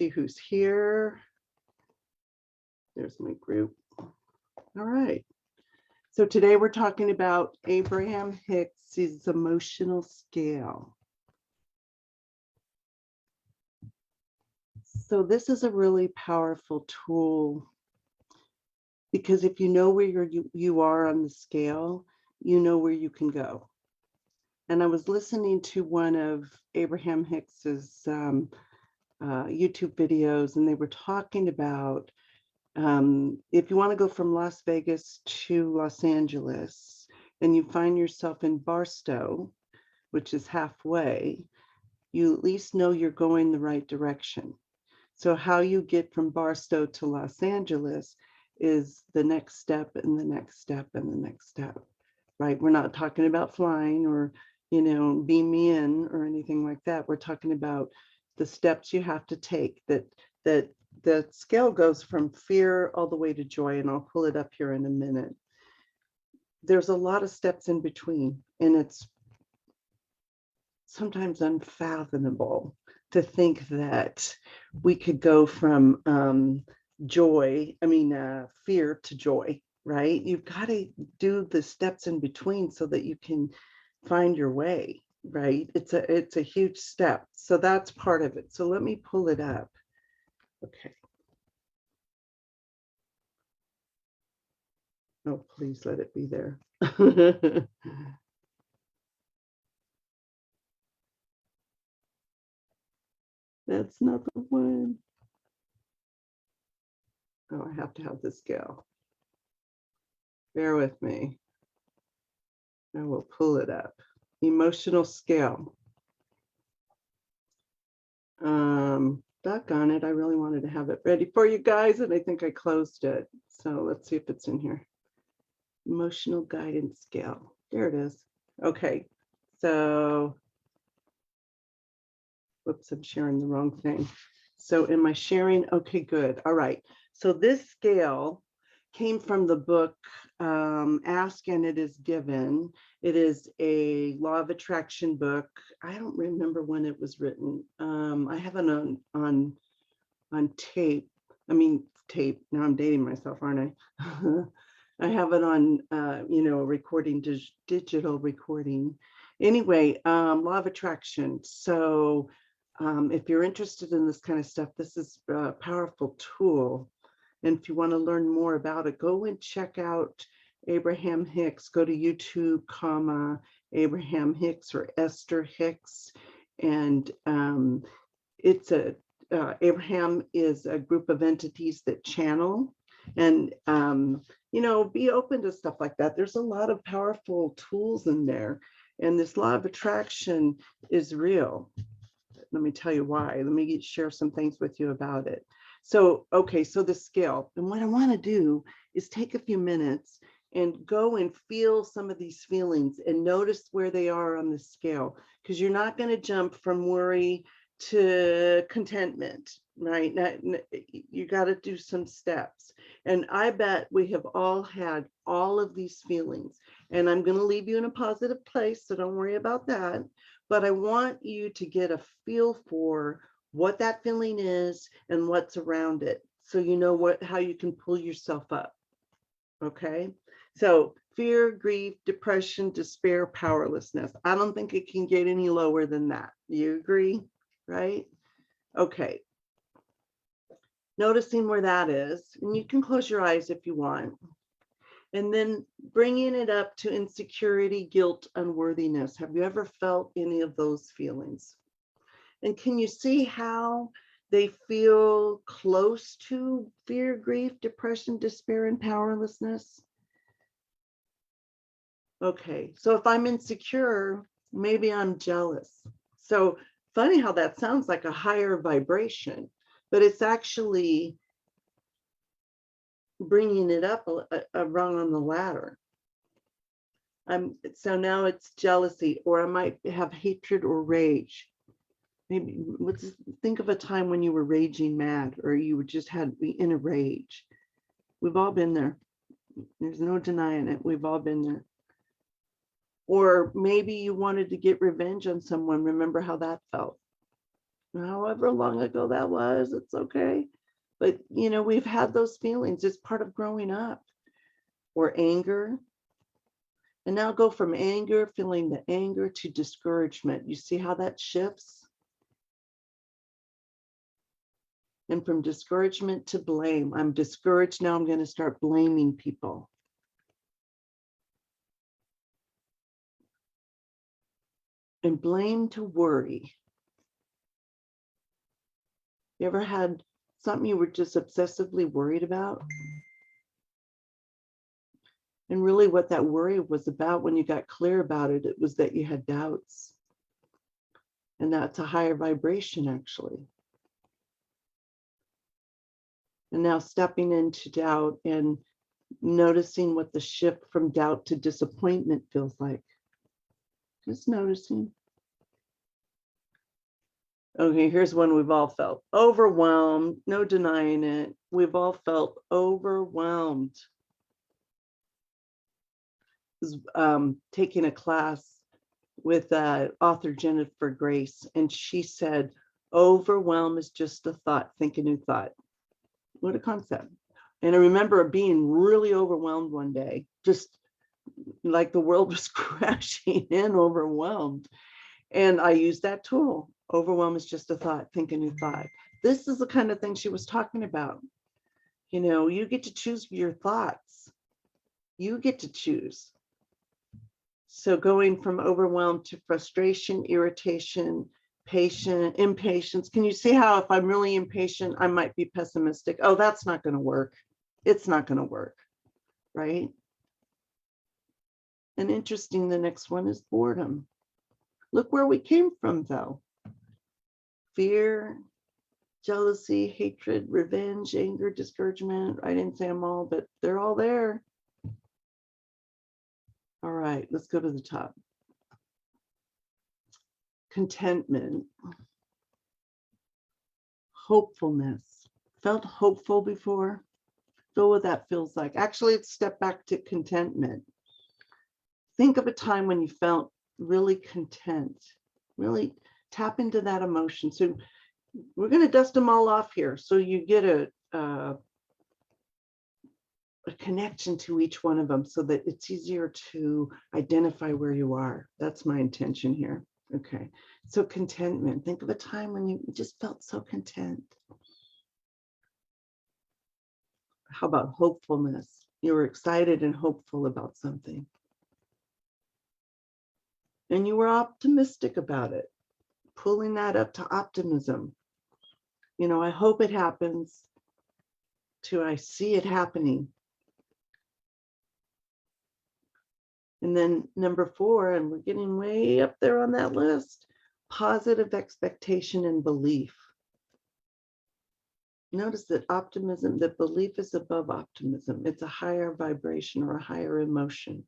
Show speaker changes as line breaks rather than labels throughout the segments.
see who's here. There's my group. All right. So today we're talking about Abraham Hicks' emotional scale. So this is a really powerful tool because if you know where you are on the scale, you know where you can go. And I was listening to one of Abraham Hicks's YouTube videos, and they were talking about if you want to go from Las Vegas to Los Angeles and you find yourself in Barstow, which is halfway, you at least know you're going the right direction. So how you get from Barstow to Los Angeles is the next step and the next step and the next step, right? We're not talking about flying or, beam me in or anything like that. We're talking about the steps you have to take that the scale goes from fear all the way to joy, and I'll pull it up here in a minute. There's a lot of steps in between, and it's sometimes unfathomable to think that we could go from fear to joy, right? You've got to do the steps in between so that you can find your way, right? It's a huge step. So that's part of it. So let me pull it up. Okay. Oh, please let it be there. That's not the one. Oh, I have to have the scale. Bear with me. I will pull it up. Emotional scale. Doggone it. I really wanted to have it ready for you guys, and I think I closed it. So let's see if it's in here. Emotional guidance scale. There it is. Okay. So, whoops, I'm sharing the wrong thing. So am I sharing? Okay, good. All right. So this scale came from the book Ask and It Is Given. It is a law of attraction book. I don't remember when it was written. I have it on tape. Tape. Now I'm dating myself, aren't I? I have it on, recording, digital recording. Anyway, law of attraction. So if you're interested in this kind of stuff, this is a powerful tool. And if you want to learn more about it, go and check out Abraham Hicks. Go to YouTube, Abraham Hicks or Esther Hicks. And it's Abraham is a group of entities that channel. And, be open to stuff like that. There's a lot of powerful tools in there. And this law of attraction is real. Let me tell you why. Let me share some things with you about it. So, okay, so the scale. And what I want to do is take a few minutes and go and feel some of these feelings and notice where they are on the scale, because you're not going to jump from worry to contentment, right? You got to do some steps. And I bet we have all had all of these feelings. And I'm going to leave you in a positive place, so don't worry about that. But I want you to get a feel for what that feeling is and what's around it, so you know how you can pull yourself up. Okay, so fear, grief, depression, despair, powerlessness. I don't think it can get any lower than that. You agree, right? Okay, noticing where that is, and you can close your eyes if you want, and then bringing it up to insecurity, guilt, unworthiness. Have you ever felt any of those feelings? And can you see how they feel close to fear, grief, depression, despair, and powerlessness? Okay, so if I'm insecure, maybe I'm jealous. So funny how that sounds like a higher vibration, but it's actually bringing it up a rung on the ladder. So now it's jealousy, or I might have hatred or rage. Maybe let's think of a time when you were raging mad, or you just had be in a rage. We've all been there. There's no denying it. We've all been there. Or maybe you wanted to get revenge on someone. Remember how that felt. however long ago that was, it's okay. But, we've had those feelings. It's part of growing up. Or anger. And now go from anger, feeling the anger, to discouragement. You see how that shifts? And from discouragement to blame. I'm discouraged now, I'm going to start blaming people. And blame to worry. You ever had something you were just obsessively worried about? And really what that worry was about, when you got clear about it, it was that you had doubts. And that's a higher vibration, actually. And now stepping into doubt and noticing what the shift from doubt to disappointment feels like. Just noticing. Okay, here's one we've all felt. Overwhelmed, no denying it. We've all felt overwhelmed. Was taking a class with author Jennifer Grace, and she said, overwhelm is just a thought, think a new thought. What a concept. And I remember being really overwhelmed one day, just like the world was crashing in, overwhelmed. And I used that tool. Overwhelm is just a thought, think a new thought. This is the kind of thing she was talking about. You get to choose your thoughts. You get to choose. So going from overwhelmed to frustration, irritation, impatience. Can you see how if I'm really impatient, I might be pessimistic? Oh, that's not going to work. It's not going to work, right? And interesting, the next one is boredom. Look where we came from, though. Fear, jealousy, hatred, revenge, anger, discouragement. I didn't say them all, but they're all there. All right, let's go to the top. Contentment. Hopefulness. Felt hopeful before? Feel what that feels like. Actually, let's step back to contentment. Think of a time when you felt really content. Really tap into that emotion. So we're going to dust them all off here, so you get a connection to each one of them, so that it's easier to identify where you are. That's my intention here. Okay, so contentment. Think of a time when you just felt so content. How about hopefulness? You were excited and hopeful about something. And you were optimistic about it, pulling that up to optimism. I hope it happens, to I see it happening. And then number 4, and we're getting way up there on that list, positive expectation and belief. Notice that optimism, that belief is above optimism. It's a higher vibration or a higher emotion.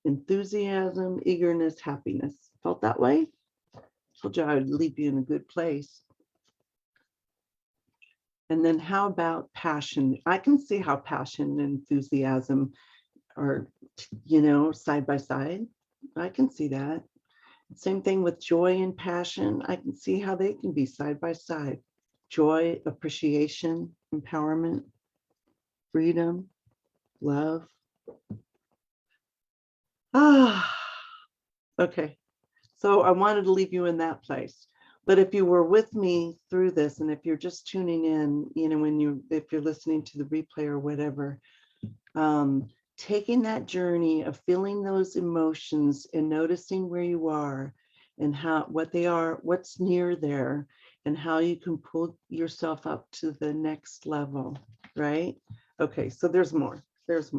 Enthusiasm, eagerness, happiness. Felt that way? Told you I would leave you in a good place. And then how about passion? I can see how passion and enthusiasm are, side by side. I can see that. Same thing with joy and passion. I can see how they can be side by side. Joy, appreciation, empowerment, freedom, love. Okay. So I wanted to leave you in that place. But if you were with me through this, and if you're just tuning in, if you're listening to the replay or whatever, taking that journey of feeling those emotions and noticing where you are and what they are, what's near there, and how you can pull yourself up to the next level, right? Okay, so there's more. Let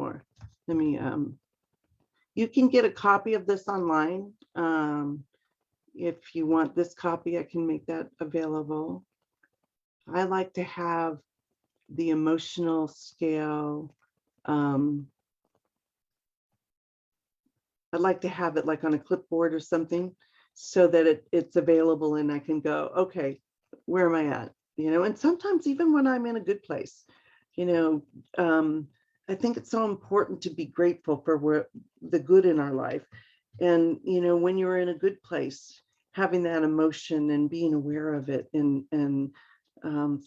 me, you can get a copy of this online. If you want this copy, I can make that available. I like to have the emotional scale. I'd like to have it like on a clipboard or something, so that it's available and I can go, okay, where am I at? And sometimes even when I'm in a good place, I think it's so important to be grateful for the good in our life. And, when you're in a good place having that emotion and being aware of it and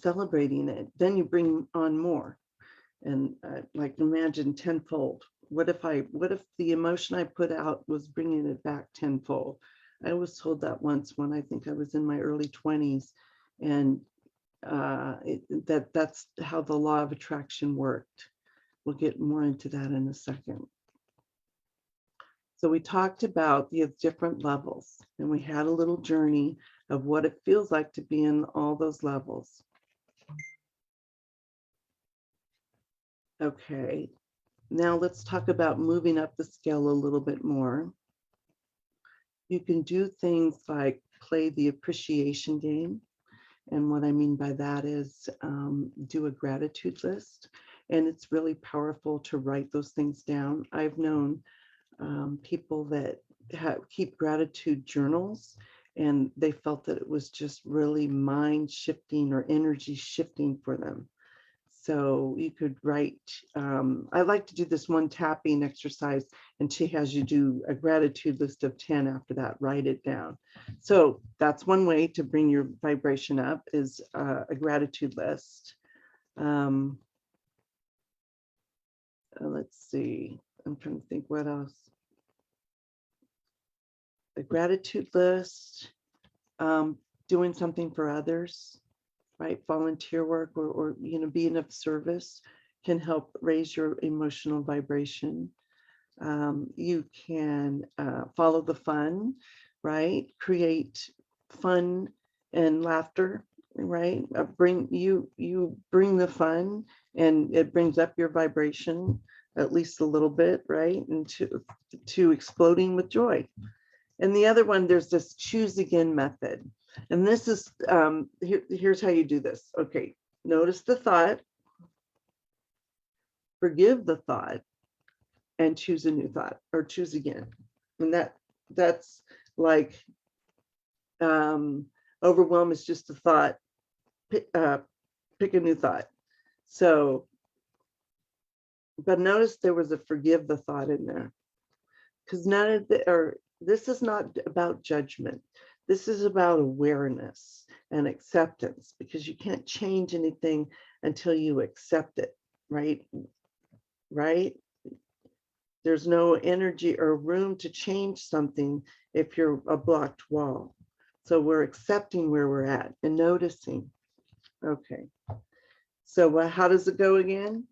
celebrating it, then you bring on more. And like imagine tenfold. What if the emotion I put out was bringing it back tenfold? I was told that once when I think I was in my early 20s, and that's how the law of attraction worked. We'll get more into that in a second. So we talked about the different levels, and we had a little journey of what it feels like to be in all those levels. Okay, now let's talk about moving up the scale a little bit more. You can do things like play the appreciation game. And what I mean by that is do a gratitude list. And it's really powerful to write those things down. I've known people that keep gratitude journals, and they felt that it was just really mind shifting or energy shifting for them. So you could write, I like to do this one tapping exercise, and she has you do a gratitude list of 10 after that, write it down. So that's one way to bring your vibration up, is a gratitude list. Let's see, I'm trying to think what else. A gratitude list, doing something for others, right? Volunteer work or being of service can help raise your emotional vibration. You can follow the fun, right? Create fun and laughter, right? Bring the fun, and it brings up your vibration at least a little bit, right? And to exploding with joy. And the other one, there's this choose again method. And this is, here's how you do this. Okay, notice the thought, forgive the thought, and choose a new thought, or choose again. And that's like, overwhelm is just a thought, pick a new thought. So, but notice there was a forgive the thought in there, because this is not about judgment. This is about awareness and acceptance, because you can't change anything until you accept it, right? Right? There's no energy or room to change something if you're a blocked wall. So we're accepting where we're at and noticing. Okay. So how does it go again?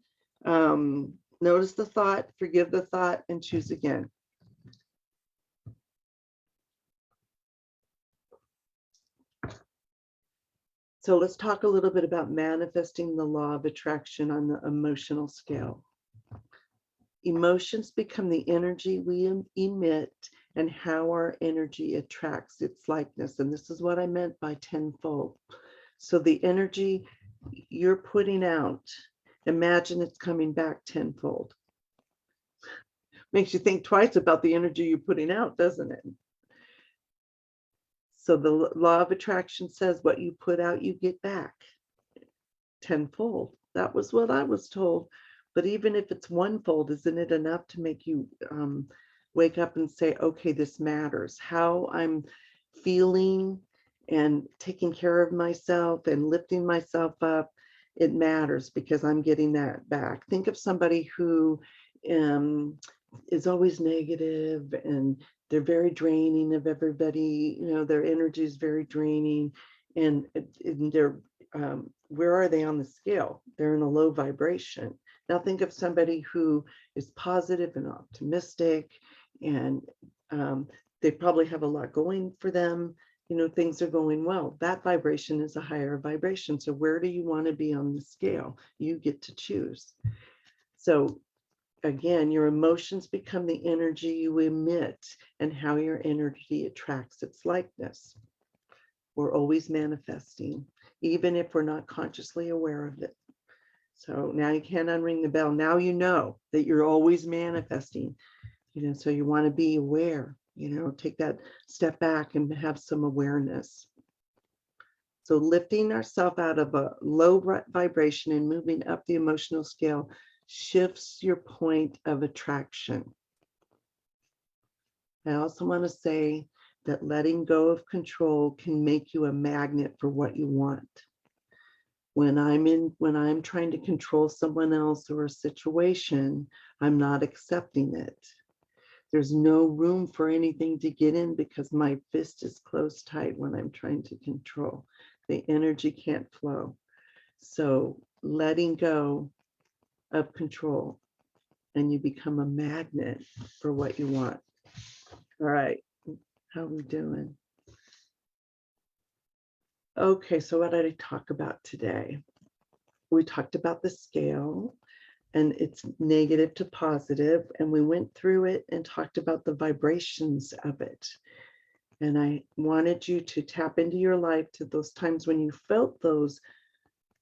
Notice the thought, forgive the thought, and choose again. So let's talk a little bit about manifesting the law of attraction on the emotional scale. Emotions become the energy we emit and how our energy attracts its likeness. And this is what I meant by tenfold. So the energy you're putting out, imagine it's coming back tenfold. Makes you think twice about the energy you're putting out, doesn't it? So the law of attraction says what you put out, you get back tenfold. That was what I was told. But even if it's onefold, isn't it enough to make you wake up and say, okay, this matters? How I'm feeling and taking care of myself and lifting myself up, it matters, because I'm getting that back. Think of somebody who is always negative, and they're very draining of everybody. Their energy is very draining, and they're where are they on the scale? They're in a low vibration. Now think of somebody who is positive and optimistic, and they probably have a lot going for them. Things are going well. That vibration is a higher vibration. So where do you want to be on the scale? You get to choose. So again, your emotions become the energy you emit and how your energy attracts its likeness. We're always manifesting, even if we're not consciously aware of it. So now you can't unring the bell. Now you know that you're always manifesting, so you want to be aware, take that step back and have some awareness. So lifting ourselves out of a low vibration and moving up the emotional scale shifts your point of attraction. I also want to say that letting go of control can make you a magnet for what you want. When I'm trying to control someone else or a situation, I'm not accepting it. There's no room for anything to get in because my fist is closed tight when I'm trying to control. The energy can't flow. So letting go of control, and you become a magnet for what you want. All right, how are we doing? Okay, so what did I talk about today? We talked about the scale and it's negative to positive, and we went through it and talked about the vibrations of it. And I wanted you to tap into your life to those times when you felt those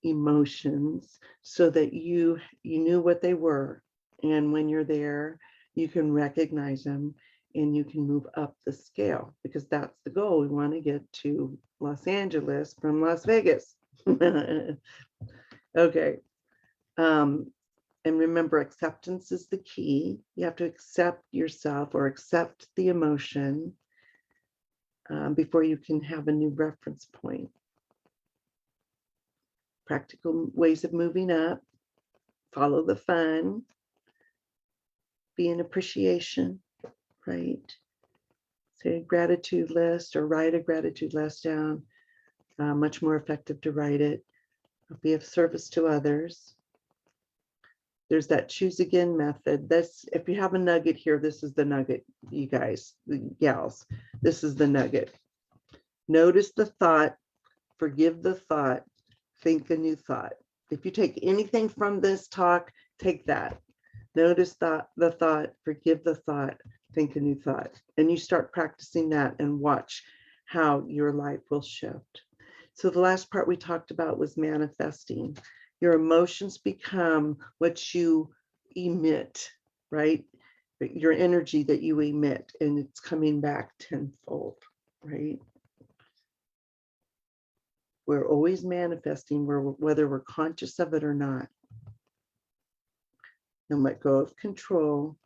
emotions so that you knew what they were. And when you're there, you can recognize them and you can move up the scale, because that's the goal. We want to get to Los Angeles from Las Vegas. Okay. And remember, acceptance is the key. You have to accept yourself or accept the emotion before you can have a new reference point. Practical ways of moving up. Follow the fun. Be in appreciation, right? Say a gratitude list or write a gratitude list down. Much more effective to write it. Be of service to others. There's that choose again method. This, if you have a nugget here, this is the nugget, you guys, the gals. This is the nugget. Notice the thought, forgive the thought, think a new thought. If you take anything from this talk, take that. Notice the thought, forgive the thought, think a new thought. And you start practicing that and watch how your life will shift. So the last part we talked about was manifesting. Your emotions become what you emit, right? Your energy that you emit, and it's coming back tenfold, right? We're always manifesting, whether we're conscious of it or not. And let go of control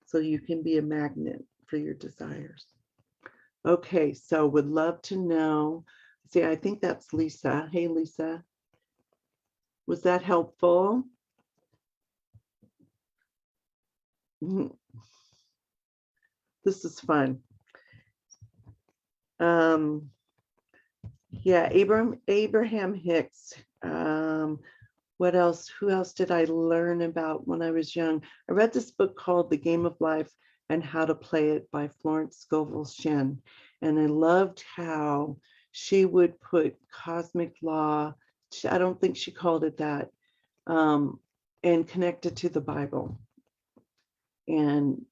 so you can be a magnet for your desires. Okay, so would love to know. See, I think that's Lisa. Hey, Lisa. Was that helpful? This is fun. Yeah, Abraham Hicks. What else? Who else did I learn about when I was young? I read this book called The Game of Life and How to Play It by Florence Scovel Shinn. And I loved how she would put cosmic law, I don't think she called it that, and connect it to the Bible. And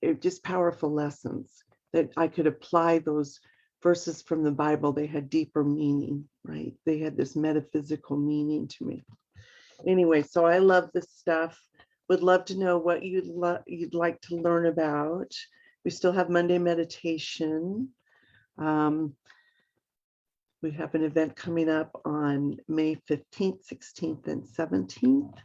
it just powerful lessons that I could apply those verses from the Bible. They had deeper meaning, right? They had this metaphysical meaning to me. Anyway, so I love this stuff. Would love to know what you'd like to learn about. We still have Monday meditation. We have an event coming up on May 15th, 16th, and 17th.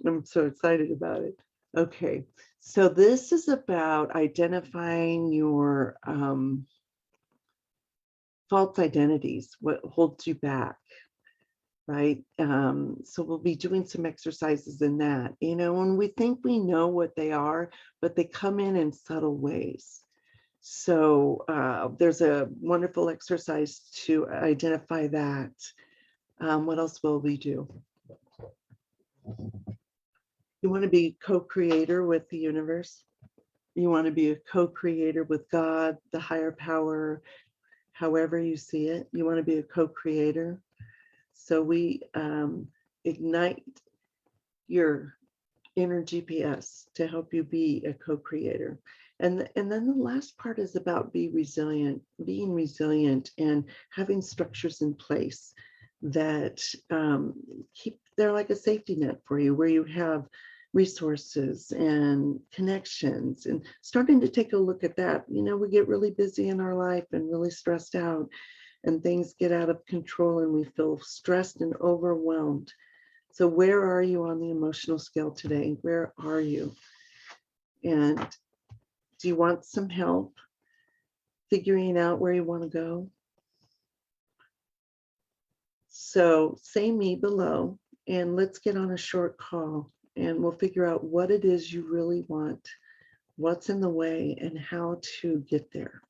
I'm so excited about it. Okay, so this is about identifying your false identities, what holds you back, right? So we'll be doing some exercises in that, when we think we know what they are, but they come in subtle ways. So there's a wonderful exercise to identify that. What else will we do? You want to be co-creator with the universe. You want to be a co-creator with God, the higher power, however you see it. You want to be a co-creator. So we ignite your inner GPS to help you be a co-creator. And then the last part is about being resilient and having structures in place that they're like a safety net for you, where you have resources and connections, and starting to take a look at that. We get really busy in our life and really stressed out, and things get out of control and we feel stressed and overwhelmed. So where are you on the emotional scale today? Where are you? And Do you want some help figuring out where you want to go? So say me below, and let's get on a short call, and we'll figure out what it is you really want, what's in the way, and how to get there.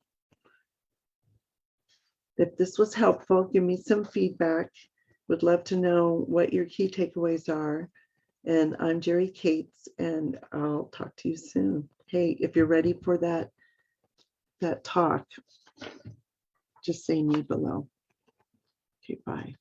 If this was helpful, give me some feedback. Would love to know what your key takeaways are. And I'm Jerry Cates, and I'll talk to you soon. Hey, if you're ready for that talk, just say me below. Okay, bye.